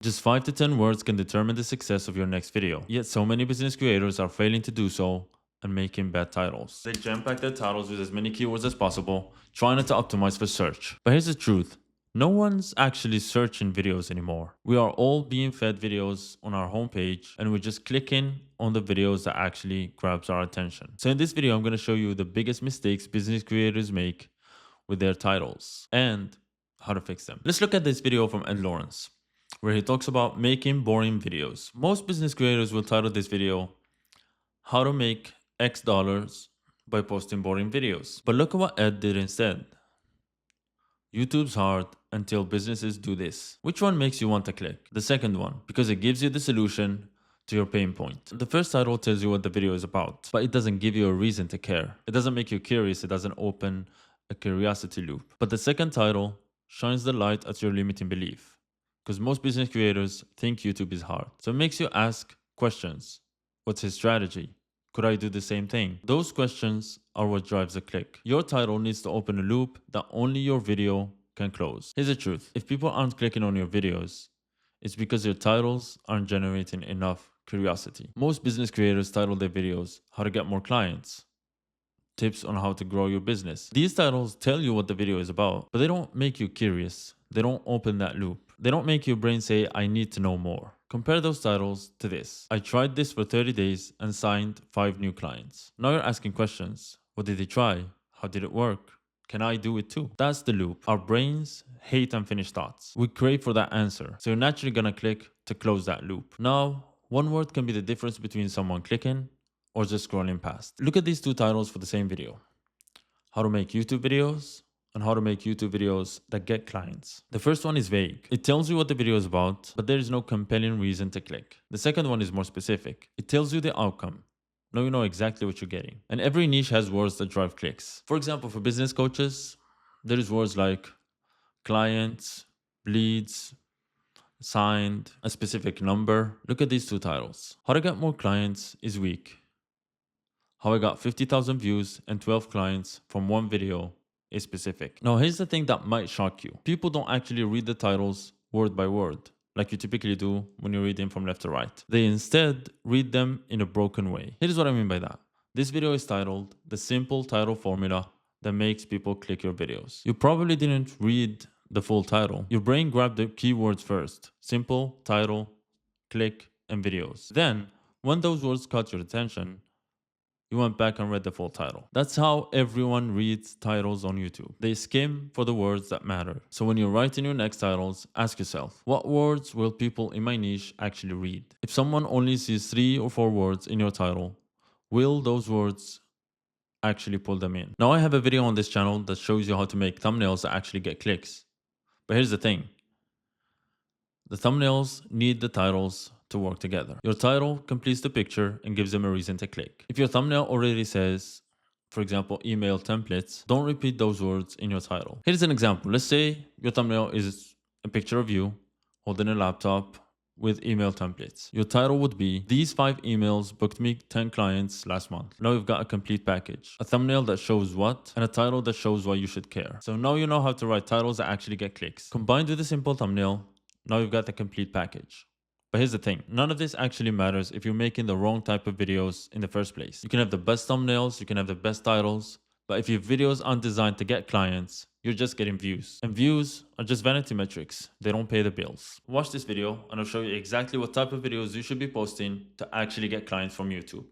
Just 5 to 10 words can determine the success of your next video. Yet so many business creators are failing to do so and making bad titles. They jam-pack their titles with as many keywords as possible, trying not to optimize for search. But here's the truth. No one's actually searching videos anymore. We are all being fed videos on our homepage and we're just clicking on the videos that actually grabs our attention. So in this video, I'm going to show you the biggest mistakes business creators make with their titles and how to fix them. Let's look at this video from Ed Lawrence, where he talks about making boring videos. Most business creators will title this video, How to Make X Dollars by Posting Boring Videos. But look at what Ed did instead. YouTube's hard until businesses do this. Which one makes you want to click? The second one, because it gives you the solution to your pain point. The first title tells you what the video is about, but it doesn't give you a reason to care. It doesn't make you curious. It doesn't open a curiosity loop. But the second title shines the light at your limiting belief, because most business creators think YouTube is hard. So it makes you ask questions. What's his strategy? Could I do the same thing? Those questions are what drives a click. Your title needs to open a loop that only your video can close. Here's the truth. If people aren't clicking on your videos, it's because your titles aren't generating enough curiosity. Most business creators title their videos, How to Get More Clients, Tips on How to Grow Your Business. These titles tell you what the video is about, but they don't make you curious. They don't open that loop. They don't make your brain say, I need to know more. Compare those titles to this. I tried this for 30 days and signed 5 new clients. Now you're asking questions. What did they try? How did it work? Can I do it too? That's the loop. Our brains hate unfinished thoughts. We crave for that answer. So you're naturally gonna click to close that loop. Now, one word can be the difference between someone clicking or just scrolling past. Look at these two titles for the same video. How to make YouTube videos and how to make YouTube videos that get clients. The first one is vague. It tells you what the video is about, but there is no compelling reason to click. The second one is more specific. It tells you the outcome. Now you know exactly what you're getting. And every niche has words that drive clicks. For example, for business coaches, there is words like clients, leads, signed, a specific number. Look at these two titles. How to get more clients is weak. How I got 50,000 views and 12 clients from one video is specific. Now here's the thing that might shock you. People don't actually read the titles word by word, like you typically do when you read them from left to right. They instead read them in a broken way. Here's what I mean by that. This video is titled The Simple Title Formula That Makes People Click Your Videos. You probably didn't read the full title. Your brain grabbed the keywords first. Simple, title, click, and videos. Then, when those words caught your attention, you went back and read the full title. That's how everyone reads titles on YouTube. They skim for the words that matter. So when you're writing your next titles, ask yourself, what words will people in my niche actually read? If someone only sees 3 or 4 words in your title, will those words actually pull them in? Now I have a video on this channel that shows you how to make thumbnails that actually get clicks. But here's the thing. The thumbnails need the titles to work together. Your title completes the picture and gives them a reason to click. If your thumbnail already says, for example, email templates, don't repeat those words in your title. Here's an example. Let's say your thumbnail is a picture of you holding a laptop with email templates. Your title would be, These 5 emails booked me 10 clients last month. Now you've got a complete package. A thumbnail that shows what, and a title that shows why you should care. So now you know how to write titles that actually get clicks. Combined with a simple thumbnail, now you've got the complete package. But here's the thing, none of this actually matters if you're making the wrong type of videos in the first place. You can have the best thumbnails, you can have the best titles, but if your videos aren't designed to get clients, you're just getting views. And views are just vanity metrics. They don't pay the bills. Watch this video and I'll show you exactly what type of videos you should be posting to actually get clients from YouTube.